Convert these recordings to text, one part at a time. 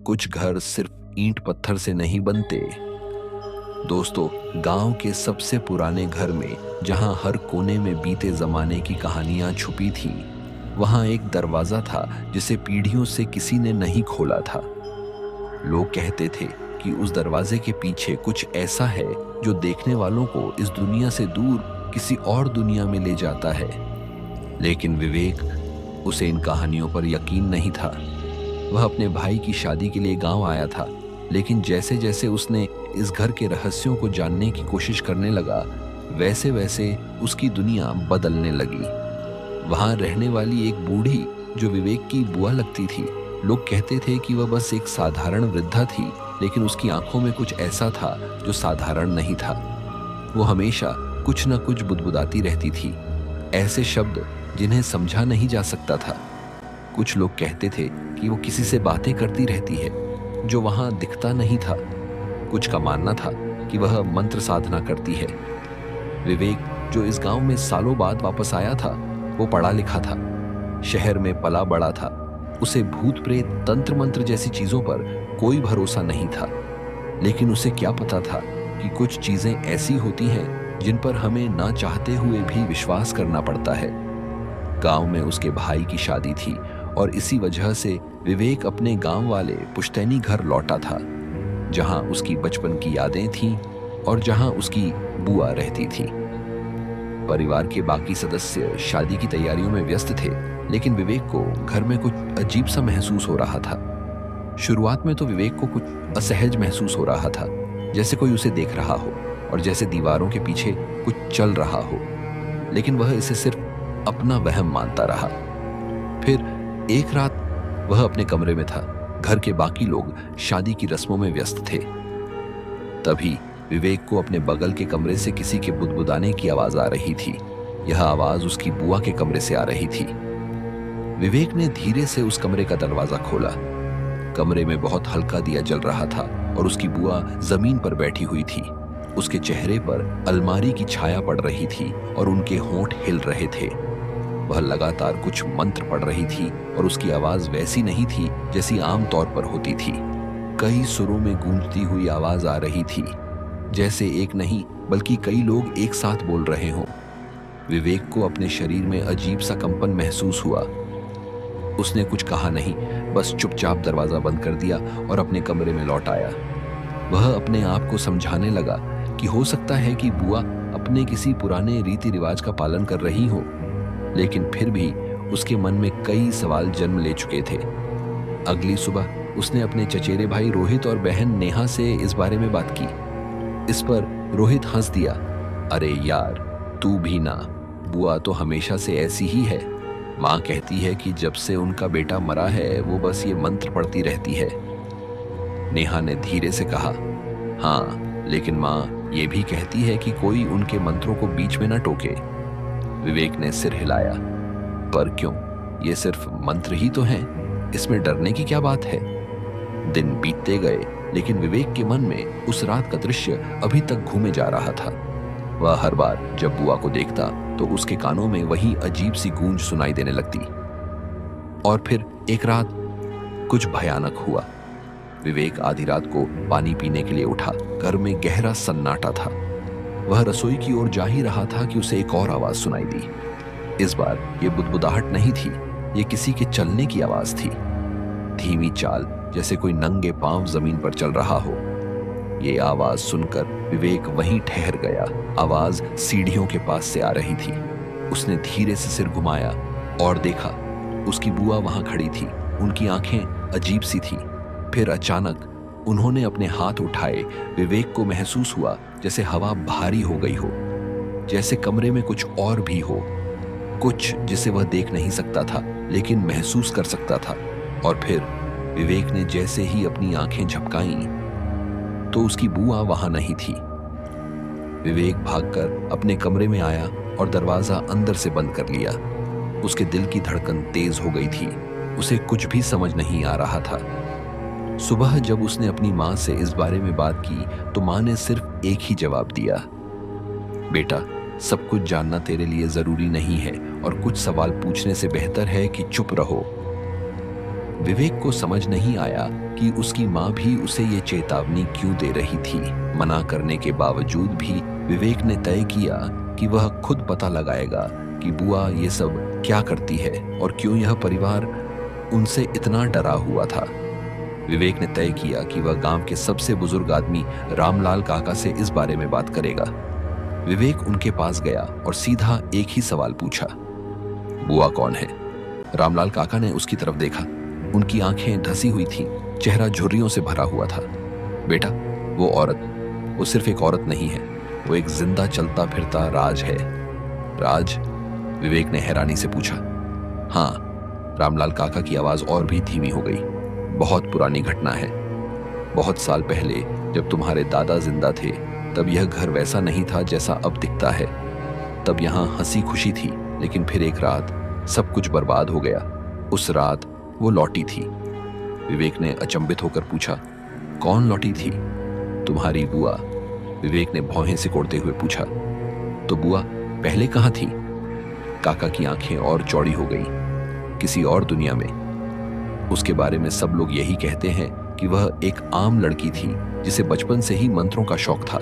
कुछ घर सिर्फ ईंट पत्थर से नहीं बनते। दोस्तों, गांव के सबसे पुराने घर में जहां हर कोने में बीते जमाने की कहानियां छुपी थीं, वहां एक दरवाजा था जिसे पीढ़ियों से किसी ने नहीं खोला था। लोग कहते थे कि उस दरवाजे के पीछे कुछ ऐसा है जो देखने वालों को इस दुनिया से दूर किसी और दुनिया में ले जाता है। लेकिन विवेक, उसे इन कहानियों पर यकीन नहीं था। वह अपने भाई की शादी के लिए गांव आया था, लेकिन जैसे जैसे उसने इस घर के रहस्यों को जानने की कोशिश करने लगा, वैसे वैसे उसकी दुनिया बदलने लगी। वहां रहने वाली एक बूढ़ी जो विवेक की बुआ लगती थी, लोग कहते थे कि वह बस एक साधारण वृद्धा थी, लेकिन उसकी आंखों में कुछ ऐसा था जो साधारण नहीं था। वो हमेशा कुछ न कुछ बुदबुदाती रहती थी, ऐसे शब्द जिन्हें समझा नहीं जा सकता था। कुछ लोग कहते थे कि वो किसी से बातें करती रहती है जो वहां दिखता नहीं था। कुछ का मानना था कि वह मंत्र साधना करती है। विवेक, जो इस गांव में सालों बाद वापस आया था, वो पढ़ा लिखा था, शहर में पला बड़ा था। उसे भूत प्रेत, तंत्र मंत्र जैसी चीजों पर कोई भरोसा नहीं था। लेकिन उसे क्या पता था कि कुछ चीजें ऐसी होती हैं जिन पर हमें ना चाहते हुए भी विश्वास करना पड़ता है। गांव में उसके भाई की शादी थी और इसी वजह से विवेक अपने गांव वाले पुश्तैनी घर लौटा था, जहां उसकी बचपन की यादें थीं और जहां उसकी बुआ रहती थी। परिवार के बाकी सदस्य शादी की तैयारियों में व्यस्त थे, लेकिन विवेक को घर में कुछ अजीब सा महसूस हो रहा था। शुरुआत में तो विवेक को कुछ असहज महसूस हो रहा था, जैसे कोई उसे देख रहा हो और जैसे दीवारों के पीछे कुछ चल रहा हो। लेकिन वह इसे सिर्फ अपना वहम मानता रहा। फिर एक रात वह अपने कमरे में था। घर के बाकी लोग शादी की रस्मों में व्यस्त थे। तभी विवेक को अपने बगल के कमरे से किसी के बुदबुदाने की आवाज आ रही थी। यह आवाज उसकी बुआ के कमरे से आ रही थी। विवेक ने धीरे से उस कमरे का दरवाजा खोला। कमरे में बहुत हल्का दिया जल रहा था और उसकी बुआ जमीन पर बैठी हुई थी। उसके चेहरे पर अलमारी की छाया पड़ रही थी और उनके होंठ हिल रहे थे। वह लगातार कुछ मंत्र पढ़ रही थी और उसकी आवाज वैसी नहीं थी जैसी आम तौर पर होती थी। कई सुरों में गूंजती हुई आवाज आ रही थी, जैसे एक नहीं बल्कि कई लोग एक साथ बोल रहे हों। विवेक को अपने शरीर में अजीब सा कंपन महसूस हुआ। उसने कुछ कहा नहीं, बस चुपचाप दरवाजा बंद कर दिया और अपने कमरे में लौट आया। वह अपने आप को समझाने लगा कि हो सकता है कि बुआ अपने किसी पुराने रीति रिवाज का पालन कर रही हो, लेकिन फिर भी उसके मन में कई सवाल जन्म ले चुके थे। अगली सुबह उसने अपने चचेरे भाई रोहित और बहन नेहा से इस बारे में बात की। इस पर रोहित हंस दिया, अरे यार, तू भी ना, बुआ तो हमेशा से ऐसी ही है। माँ कहती है कि जब से उनका बेटा मरा है वो बस ये मंत्र पढ़ती रहती है। नेहा ने धीरे से कहा, हाँ, लेकिन माँ ये भी कहती है कि कोई उनके मंत्रों को बीच में न टोके। विवेक ने सिर हिलाया, पर क्यों? ये सिर्फ मंत्र ही तो हैं, इसमें डरने की क्या बात है? दिन बीतते गए, लेकिन विवेक के मन में उस रात का दृश्य अभी तक घूमे जा रहा था। वह हर बार जब बुआ को देखता तो उसके कानों में वही अजीब सी गूंज सुनाई देने लगती। और फिर एक रात कुछ भयानक हुआ। विवेक आधी रात को पानी पीने के लिए उठा। घर में गहरा सन्नाटा था। वह रसोई की ओर जा ही रहा था कि उसे एक और आवाज सुनाई दी। इस बार ये बुदबुदाहट नहीं थी, ये किसी के चलने की आवाज थी। धीमी चाल, जैसे कोई नंगे पांव जमीन पर चल रहा हो। ये आवाज सुनकर विवेक वहीं ठहर गया। आवाज सीढ़ियों के पास से आ रही थी। उसने धीरे से सिर घुमाया और देखा, उसकी बुआ वहां खड़ी थी। उनकी आंखें अजीब सी थी। फिर अचानक उन्होंने अपने हाथ उठाए। विवेक को महसूस हुआ जैसे हवा भारी हो गई हो, जैसे कमरे में कुछ और भी हो, कुछ जिसे वह देख नहीं सकता था लेकिन महसूस कर सकता था। और फिर विवेक ने जैसे ही अपनी आंखें झपकाईं तो उसकी बुआ वहां नहीं थी। विवेक भागकर अपने कमरे में आया और दरवाजा अंदर से बंद कर लिया। उसके दिल की धड़कन तेज हो गई थी। उसे कुछ भी समझ नहीं आ रहा था। सुबह जब उसने अपनी माँ से इस बारे में बात की तो माँ ने सिर्फ एक ही जवाब दिया, बेटा, सब कुछ जानना तेरे लिए जरूरी नहीं है और कुछ सवाल पूछने से बेहतर है कि चुप रहो। विवेक को समझ नहीं आया कि उसकी माँ भी उसे ये चेतावनी क्यों दे रही थी। मना करने के बावजूद भी विवेक ने तय किया कि वह खुद पता लगाएगा कि बुआ ये सब क्या करती है और क्यों यह परिवार उनसे इतना डरा हुआ था। विवेक ने तय किया कि वह गांव के सबसे बुजुर्ग आदमी रामलाल काका से इस बारे में बात करेगा। विवेक उनके पास गया और सीधा एक ही सवाल पूछा, बुआ कौन है? रामलाल काका ने उसकी तरफ देखा। उनकी आंखें धसी हुई थीं, चेहरा झुर्रियों से भरा हुआ था। बेटा, वो औरत, वो सिर्फ एक औरत नहीं है, वो एक जिंदा चलता फिरता राज है। राज? विवेक ने हैरानी से पूछा। हाँ, रामलाल काका की आवाज और भी धीमी हो गई। बहुत पुरानी घटना है। बहुत साल पहले जब तुम्हारे दादा जिंदा थे तब यह घर वैसा नहीं था जैसा अब दिखता है। तब यहाँ हंसी खुशी थी, लेकिन फिर एक रात सब कुछ बर्बाद हो गया। उस रात वो लौटी थी। विवेक ने अचंभित होकर पूछा, कौन लौटी थी? तुम्हारी बुआ, विवेक ने भौहें सिकोड़ते हुए पूछा। तो बुआ पहले कहाँ थी? काका की आंखें और चौड़ी हो गई। किसी और दुनिया में। उसके बारे में सब लोग यही कहते हैं कि वह एक आम लड़की थी जिसे बचपन से ही मंत्रों का शौक था।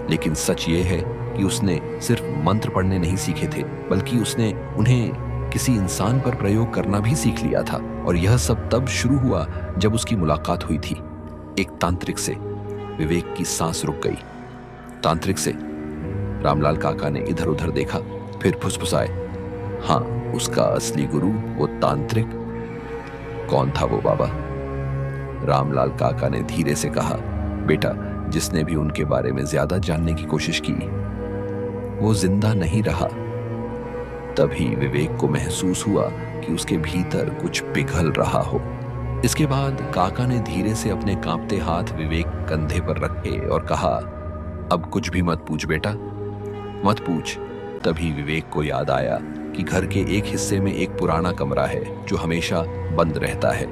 लेकिन सच ये है कि उसने सिर्फ मंत्र पढ़ने नहीं सीखे थे, बल्कि उसने उन्हें किसी इंसान पर प्रयोग करना भी सीख लिया था। और यह सब तब शुरू हुआ जब उसकी मुलाकात हुई थी एक तांत्रिक से। विवेक की सांस रुक गई। तांत्रिक से? रामलाल काका ने इधर उधर देखा, फिर फुसफुसाए, हाँ, उसका असली गुरु वो तांत्रिक। कौन था वो बाबा? रामलाल काका ने धीरे से कहा, बेटा, जिसने भी उनके बारे में ज्यादा जानने की कोशिश की वो जिंदा नहीं रहा। तभी विवेक को महसूस हुआ कि उसके भीतर कुछ पिघल रहा हो। इसके बाद काका ने धीरे से अपने कांपते हाथ विवेक कंधे पर रखे और कहा, अब कुछ भी मत पूछ बेटा, मत पूछ। तभी विवेक को याद आया कि घर के एक हिस्से में एक पुराना कमरा है जो हमेशा बंद रहता है।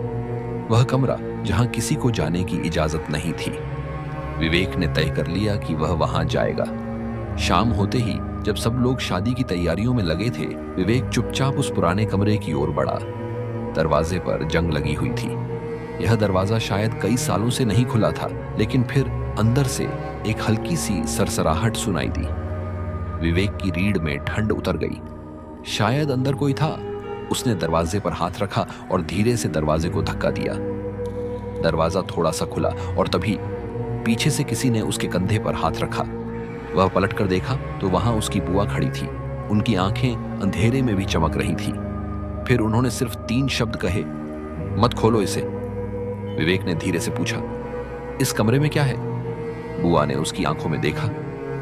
वह कमरा जहां किसी को जाने की इजाजत नहीं थी। विवेक ने तय कर लिया कि वह वहां जाएगा। शाम होते ही जब सब लोग शादी की तैयारियों में लगे थे, विवेक चुपचाप उस पुराने कमरे की ओर बढ़ा। दरवाजे पर जंग लगी हुई थी। यह दरवाजा शायद कई सालों से नहीं खुला था, लेकिन फिर अंदर से एक हल्की सी सरसराहट सुनाई दी। विवेक की रीढ़ में ठंड उतर गई। शायद अंदर कोई था। उसने दरवाजे पर हाथ रखा और धीरे से दरवाजे को धक्का दिया। दरवाजा थोड़ा सा खुला और तभी पीछे से किसी ने उसके कंधे पर हाथ रखा। वह पलटकर देखा तो वहां उसकी बुआ खड़ी थी। उनकी आंखें अंधेरे में भी चमक रही थी। फिर उन्होंने सिर्फ 3 शब्द कहे, मत खोलो इसे। विवेक ने धीरे से पूछा, इस कमरे में क्या है? बुआ ने उसकी आंखों में देखा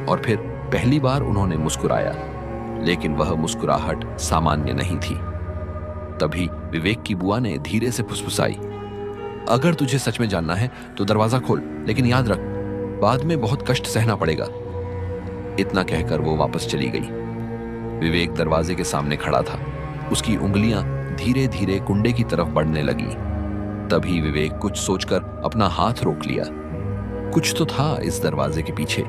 और फिर पहली बार उन्होंने मुस्कुराया, लेकिन वह मुस्कुराहट सामान्य नहीं थी। तभी विवेक की बुआ ने धीरे से फुसफुसाई, अगर तुझे सच में जानना है तो दरवाजा खोल, लेकिन याद रख, बाद में बहुत कष्ट सहना पड़ेगा। इतना कहकर वो वापस चली गई। विवेक दरवाजे के सामने खड़ा था। उसकी उंगलियां धीरे धीरे कुंडे की तरफ बढ़ने लगी। तभी विवेक कुछ सोचकर अपना हाथ रोक लिया। कुछ तो था इस दरवाजे के पीछे,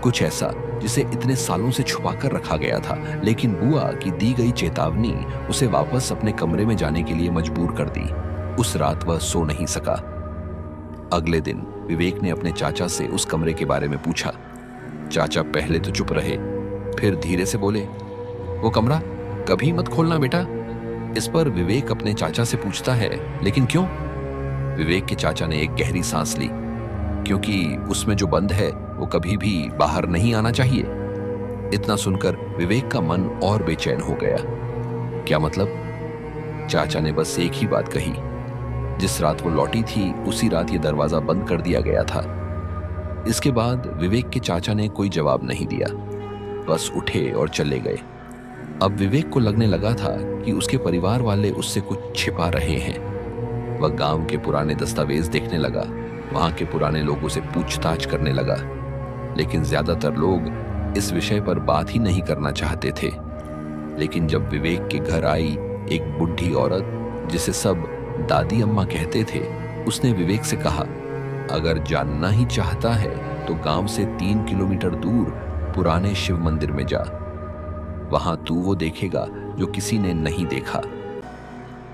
कुछ ऐसा जिसे इतने सालों से छुपा कर रखा गया था, लेकिन बुआ की दी गई चेतावनी उसे वापस अपने कमरे में जाने के लिए मजबूर कर दी। उस रात वह सो नहीं सका। अगले दिन विवेक ने अपने चाचा से उस कमरे के बारे में पूछा। चाचा पहले तो चुप रहे, फिर धीरे से बोले, वो कमरा कभी मत खोलना बेटा। इस पर विवेक अपने चाचा से पूछता है, लेकिन क्यों? विवेक के चाचा ने एक गहरी सांस ली, क्योंकि उसमें जो बंद है वो कभी भी बाहर नहीं आना चाहिए। इतना सुनकर विवेक का मन और बेचैन हो गया। क्या मतलब? चाचा ने बस एक ही बात कही, जिस रात वो लौटी थी उसी रात ये दरवाजा बंद कर दिया गया था। इसके बाद विवेक के चाचा ने कोई जवाब नहीं दिया, बस उठे और चले गए। अब विवेक को लगने लगा था कि उसके परिवार वाले उससे कुछ छिपा रहे हैं। वह गांव के पुराने दस्तावेज देखने लगा, वहां के पुराने लोगों से पूछताछ करने लगा, लेकिन ज्यादातर लोग इस विषय पर बात ही नहीं करना चाहते थे। लेकिन जब विवेक के घर आई एक बुढ़ी औरत, जिसे सब दादी अम्मा कहते थे, उसने विवेक से कहा, अगर जानना ही चाहता है तो गांव से 3 किलोमीटर दूर पुराने शिव मंदिर में जा। वहां तू वो देखेगा जो किसी ने नहीं देखा।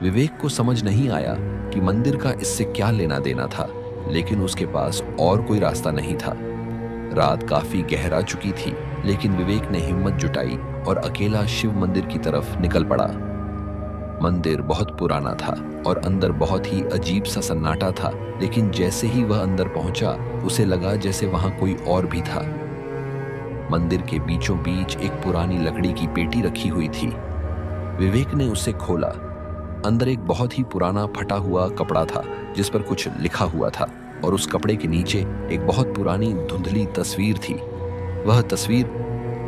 विवेक को समझ नहीं आया कि मंदिर का इससे क्या लेना देना था, लेकिन उसके पास और कोई रास्ता नहीं था। रात काफी गहरा चुकी थी, लेकिन विवेक ने हिम्मत जुटाई और अकेला शिव मंदिर की तरफ निकल पड़ा। मंदिर बहुत पुराना था और अंदर बहुत ही अजीब सा सन्नाटा था, लेकिन जैसे ही वह अंदर पहुंचा, उसे लगा जैसे वहां कोई और भी था। मंदिर के बीचों बीच एक पुरानी लकड़ी की पेटी रखी हुई थी। विवेक ने उसे खोला। अंदर एक बहुत ही पुराना फटा हुआ कपड़ा था जिस पर कुछ लिखा हुआ था, और उस कपड़े के नीचे एक बहुत पुरानी धुंधली तस्वीर थी। वह तस्वीर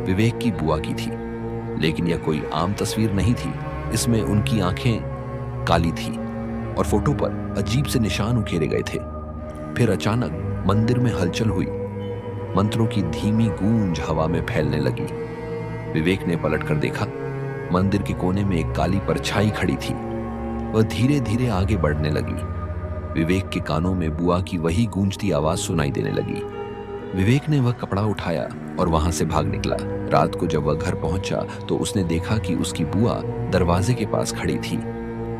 विवेक की बुआ की थी, लेकिन यह कोई आम तस्वीर नहीं थी। इसमें उनकी आंखें काली थी और फोटो पर अजीब से निशान उकेरे गए थे। फिर अचानक मंदिर में हलचल हुई। मंत्रों की धीमी गूंज हवा में फैलने लगी। विवेक ने पलटकर देखा। मंदिर के कोने में एक काली परछाई खड़ी थी। वह धीरे धीरे आगे बढ़ने लगी। विवेक के कानों में बुआ की वही गूंजती आवाज सुनाई देने लगी। विवेक ने वह कपड़ा उठाया और वहां से भाग निकला। रात को जब वह घर पहुंचा तो उसने देखा कि उसकी बुआ दरवाजे के पास खड़ी थी,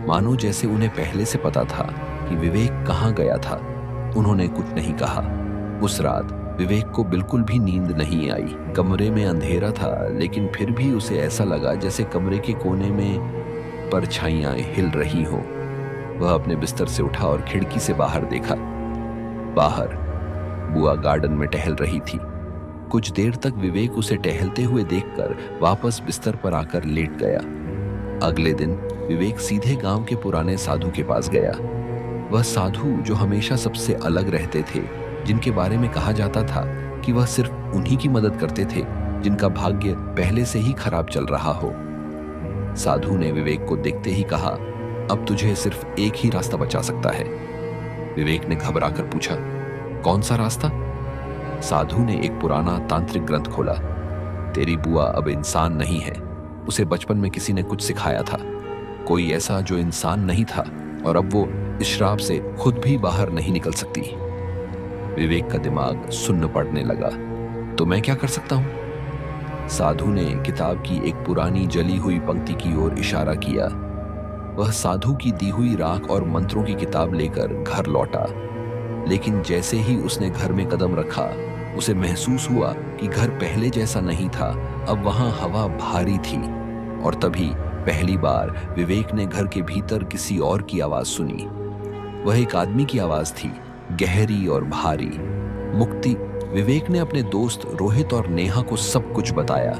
मानो जैसे उन्हें पहले से पता था कि विवेक कहाँ गया था। उन्होंने कुछ नहीं कहा। उस रात विवेक को बिल्कुल भी नींद नहीं आई। कमरे में अंधेरा था, लेकिन फिर भी उसे ऐसा लगा जैसे कमरे के कोने में परछाइयां हिल रही हो। वह अपने बिस्तर से उठा और खिड़की से बाहर देखा। बाहर बुआ गार्डन में टहल रही थी। कुछ देर तक विवेक उसे टहलते हुए देखकर वापस बिस्तर पर आकर लेट गया। अगले दिन विवेक सीधे गांव के पुराने साधु के पास गया। वह साधु जो हमेशा सबसे अलग रहते थे, जिनके बारे में कहा जाता था कि वह सिर्फ उन्हीं की मदद करते थे जिनका भाग्य पहले से ही खराब चल रहा हो। साधु ने विवेक को देखते ही कहा, अब तुझे सिर्फ एक ही रास्ता बचा सकता है। विवेक ने घबराकर पूछा, कौन सा रास्ता? साधु ने एक पुराना तांत्रिक ग्रंथ खोला। तेरी बुआ अब इंसान नहीं है। उसे बचपन में किसी ने कुछ सिखाया था, कोई ऐसा जो इंसान नहीं था, और अब वो इस श्राप से खुद भी बाहर नहीं निकल सकती। विवेक का दिमाग सुन्न पड़ने लगा। तो मैं क्या कर सकता हूं? साधु ने किताब की एक पुरानी जली हुई पंक्ति की ओर इशारा किया। वह साधु की दी हुई राख और मंत्रों की किताब लेकर घर लौटा, लेकिन जैसे ही उसने घर में कदम रखा, उसे महसूस हुआ कि घर पहले जैसा नहीं था। अब वहां हवा भारी थी, और तभी पहली बार विवेक ने घर के भीतर किसी और की आवाज सुनी। वह एक आदमी की आवाज थी, गहरी और भारी। मुक्ति। विवेक ने अपने दोस्त रोहित और नेहा को सब कुछ बताया।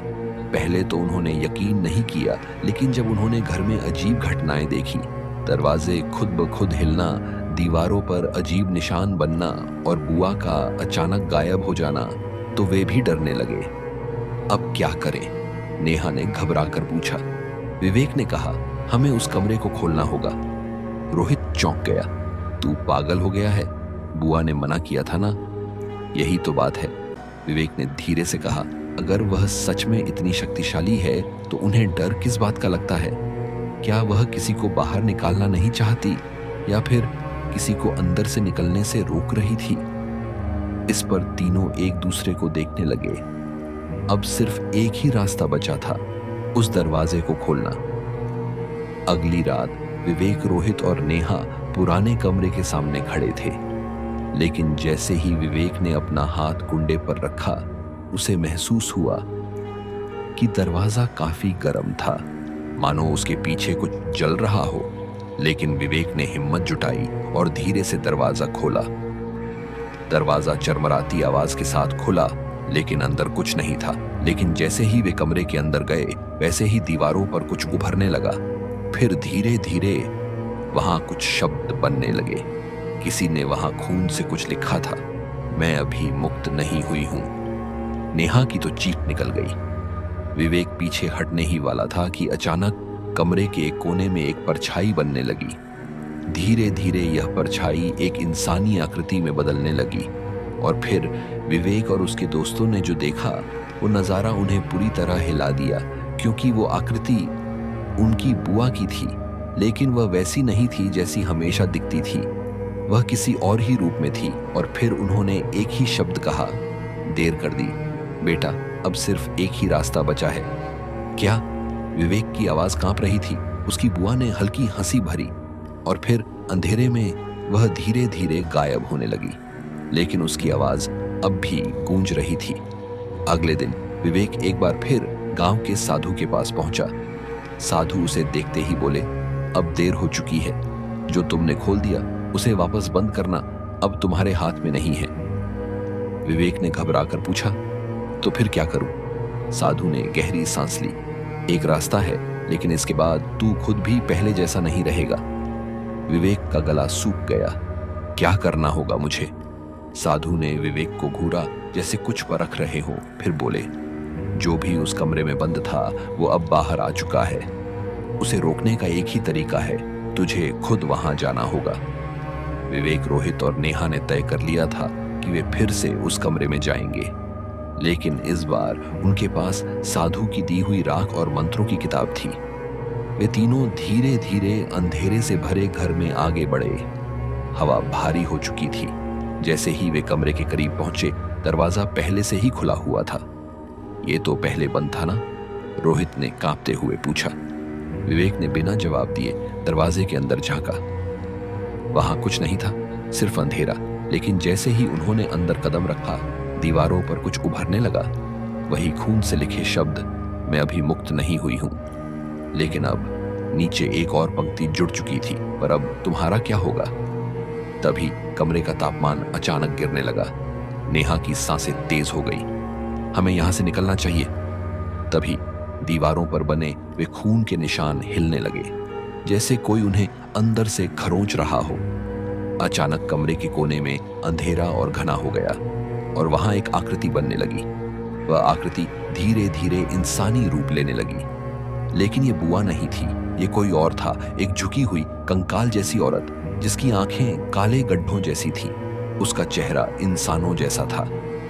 पहले तो उन्होंने यकीन नहीं किया, लेकिन जब उन्होंने घर में अजीब घटनाएं देखी, दरवाजे खुद ब खुद हिलना, दीवारों पर अजीब निशान बनना और बुआ का अचानक गायब हो जाना, तो वे भी डरने लगे। अब क्या करें? नेहा ने घबराकर पूछा। विवेक ने कहा, हमें उस कमरे को खोलना होगा। रोहित चौंक गया। तू पागल हो गया है? बुआ ने मना किया था ना। यही तो बात है, विवेक ने धीरे से कहा। अगर वह सच में इतनी शक्तिशाली है तो उन्हें डर किस बात का लगता है? क्या वह किसी को बाहर निकालना नहीं चाहती, या फिर किसी को अंदर से निकलने से रोक रही थी? इस पर तीनों एक दूसरे को देखने लगे। अब सिर्फ एक ही रास्ता बचा था, उस दरवाजे को खोलना। अगली रात विवेक, रोहित और नेहा पुराने कमरे के सामने खड़े थे, लेकिन जैसे ही विवेक ने अपना हाथ कुंडे पर रखा, उसे महसूस हुआ कि दरवाजा काफी गर्म था, मानो उसके पीछे कुछ जल रहा हो। लेकिन विवेक ने हिम्मत जुटाई और धीरे से दरवाजा खोला। दरवाजा चरमराती आवाज के साथ खुला, लेकिन अंदर कुछ नहीं था। लेकिन जैसे ही वे कमरे के अंदर गए, वैसे ही दीवारों पर कुछ उभरने लगा। फिर धीरे धीरे वहां कुछ शब्द बनने लगे। किसी ने वहां खून से कुछ लिखा था, मैं अभी मुक्त नहीं हुई हूं। नेहा की तो चीख निकल गई। विवेक पीछे हटने ही वाला था कि अचानक कमरे के एक कोने में एक परछाई बनने लगी। धीरे धीरे यह परछाई एक इंसानी आकृति में बदलने लगी, और फिर विवेक और उसके दोस्तों ने जो देखा, वो नजारा उन्हें पूरी तरह हिला दिया, क्योंकि वो आकृति उनकी बुआ की थी, लेकिन वह वैसी नहीं थी जैसी हमेशा दिखती थी। वह किसी और ही रूप में थी। और फिर उन्होंने एक ही शब्द कहा, देर कर दी बेटा, अब सिर्फ एक ही रास्ता बचा है। क्या? विवेक की आवाज कांप रही थी। उसकी बुआ ने हल्की हंसी भरी और फिर अंधेरे में वह धीरे धीरे गायब होने लगी, लेकिन उसकी आवाज अब भी गूंज रही थी। अगले दिन विवेक एक बार फिर गांव के साधु के पास पहुंचा। साधु उसे देखते ही बोले, अब देर हो चुकी है, जो तुमने खोल दिया उसे वापस बंद करना अब तुम्हारे हाथ में नहीं है। विवेक ने घबराकर पूछा, तो फिर क्या करूं? साधु ने गहरी सांस ली। एक रास्ता है, लेकिन इसके बाद तू खुद भी पहले जैसा नहीं रहेगा। विवेक का गला सूख गया। क्या करना होगा मुझे? साधु ने विवेक को घूरा जैसे कुछ परख रहे हो, फिर बोले, जो भी उस कमरे में बंद था वो अब बाहर आ चुका है। उसे रोकने का एक ही तरीका है, तुझे खुद वहां जाना होगा। विवेक, रोहित और नेहा ने तय कर लिया था कि वे फिर से उस कमरे में जाएंगे, लेकिन इस बार उनके पास साधु की दी हुई राख और मंत्रों की किताब थी। वे तीनों धीरे धीरे अंधेरे से भरे घर में आगे बढ़े। हवा भारी हो चुकी थी। जैसे ही वे कमरे के करीब पहुंचे, दरवाजा पहले से ही खुला हुआ था। ये तो पहले बंद था ना? रोहित ने कांपते हुए पूछा। विवेक ने बिना जवाब दिए दरवाजे के अंदर झांका। वहां कुछ नहीं था, सिर्फ अंधेरा। लेकिन जैसे ही उन्होंने अंदर कदम रखा, दीवारों पर कुछ उभरने लगा। वही खून से लिखे शब्द, मैं अभी मुक्त नहीं हुई हूं। लेकिन अब नीचे एक और पंक्ति जुड़ चुकी थी, पर अब तुम्हारा क्या होगा? तभी कमरे का तापमान अचानक गिरने लगा। नेहा की सांसें तेज हो गई। हमें यहां से निकलना चाहिए। तभी दीवारों पर बने वे खून के निशान हिलने लगे, जैसे कोई उन्हें अंदर से खरोंच रहा हो। अचानक कमरे के कोने में अंधेरा और घना हो गया और वहां एक आकृति बनने लगी। वह आकृति धीरे धीरे इंसानी रूप लेने लगी। लेकिन ये बुआ नहीं थी, ये कोई और था। एक झुकी हुई कंकाल जैसी औरत, जिसकी आंखें काले गड्ढों जैसी थी। उसका चेहरा इंसानों जैसा था,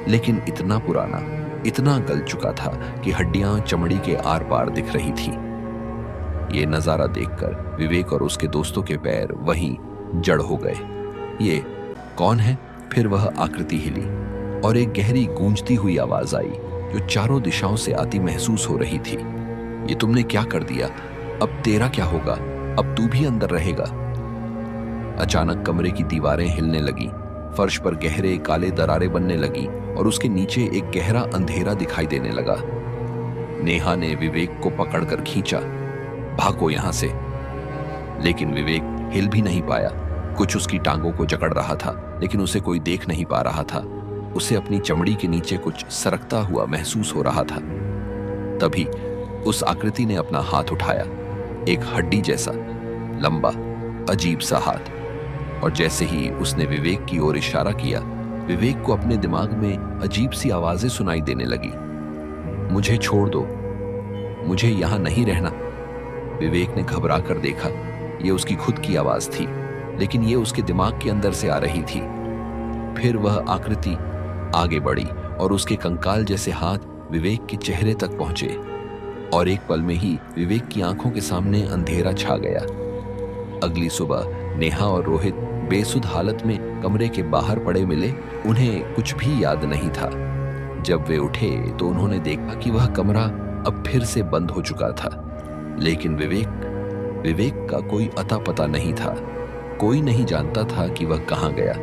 लेकिन इतना पुराना, इतना गल चुका था कि हड्डियां चमड़ी के आर पार दिख रही थी। ये नजारा देखकर विवेक और उसके दोस्तों के पैर वहीं जड़ हो गए। ये कौन है? फिर वह आकृति हिली और एक गहरी गूंजती हुई आवाज आई, जो चारों दिशाओं से आती महसूस हो रही थी। ये तुमने क्या कर दिया? अब तेरा क्या होगा? अब तू भी अंदर रहेगा। अचानक कमरे की दीवारें हिलने लगी, फर्श पर गहरे काले दरारें बनने लगी और उसके नीचे एक गहरा अंधेरा दिखाई देने लगा। नेहा ने विवेक को पकड़कर खींचा, भागो यहां से। लेकिन विवेक हिल भी नहीं पाया। कुछ उसकी टांगों को जकड़ रहा था, लेकिन उसे कोई देख नहीं पा रहा था। उसे अपनी चमड़ी के नीचे कुछ सरकता हुआ महसूस हो रहा था। तभी उस आकृति ने अपना हाथ उठाया, एक हड्डी जैसा, लंबा, अजीब सा हाथ। और जैसे ही उसने विवेक की ओर इशारा किया, विवेक को अपने दिमाग में अजीब सी आवाजें सुनाई देने लगी। मुझे छोड़ दो, मुझे यहां नहीं रहना। विवेक ने घबरा कर देखा। ये उसकी खुद की आवाज थी, लेकिन ये उसके दिमाग के अंदर से आ रही थी। फिर वह आकृति आगे बढ़ी और उसके कंकाल जैसे हाथ विवेक के चेहरे तक पहुंचे और एक पल में ही विवेक की आंखों के सामने अंधेरा छा गया। अगली सुबह नेहा और रोहित बेसुध हालत में कमरे के बाहर पड़े मिले। उन्हें कुछ भी याद नहीं था। जब वे उठे तो उन्होंने देखा कि वह कमरा अब फिर से बंद हो चुका था। लेकिन विवेक का कोई अता पता नहीं था। कोई नहीं जानता था कि वह कहां गया।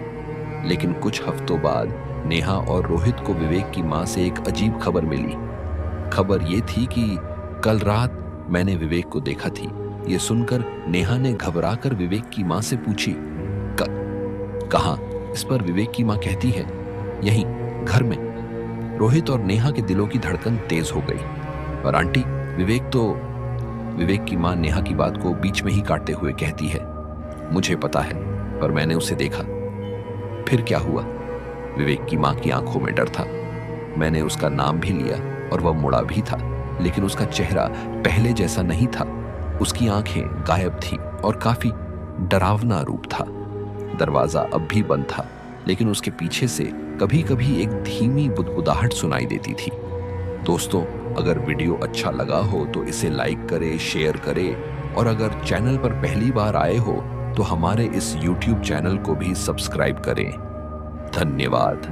लेकिन कुछ हफ्तों बाद नेहा और रोहित को विवेक की मां से एक अजीब खबर मिली। खबर ये थी कि कल रात मैंने विवेक को देखा थी। ये सुनकर नेहा ने घबराकर विवेक की मां से पूछी, कहां? इस पर विवेक की मां कहती है, यहीं घर में। रोहित और नेहा के दिलों की धड़कन तेज हो गई। और आंटी, विवेक की मां नेहा की बात को बीच में ही काटते हुए कहती है, मुझे पता है, पर मैंने उसे देखा। फिर क्या हुआ? विवेक की मां की आंखों में डर था। मैंने उसका नाम भी लिया और वह मुड़ा भी था, लेकिन उसका चेहरा पहले जैसा नहीं था। उसकी आंखें गायब थी और काफी डरावना रूप था। दरवाजा अब भी बंद था, लेकिन उसके पीछे से कभी कभी एक धीमी बुदबुदाहट सुनाई देती थी। दोस्तों, अगर वीडियो अच्छा लगा हो तो इसे लाइक करें, शेयर करें और अगर चैनल पर पहली बार आए हो तो हमारे इस YouTube चैनल को भी सब्सक्राइब करें। धन्यवाद।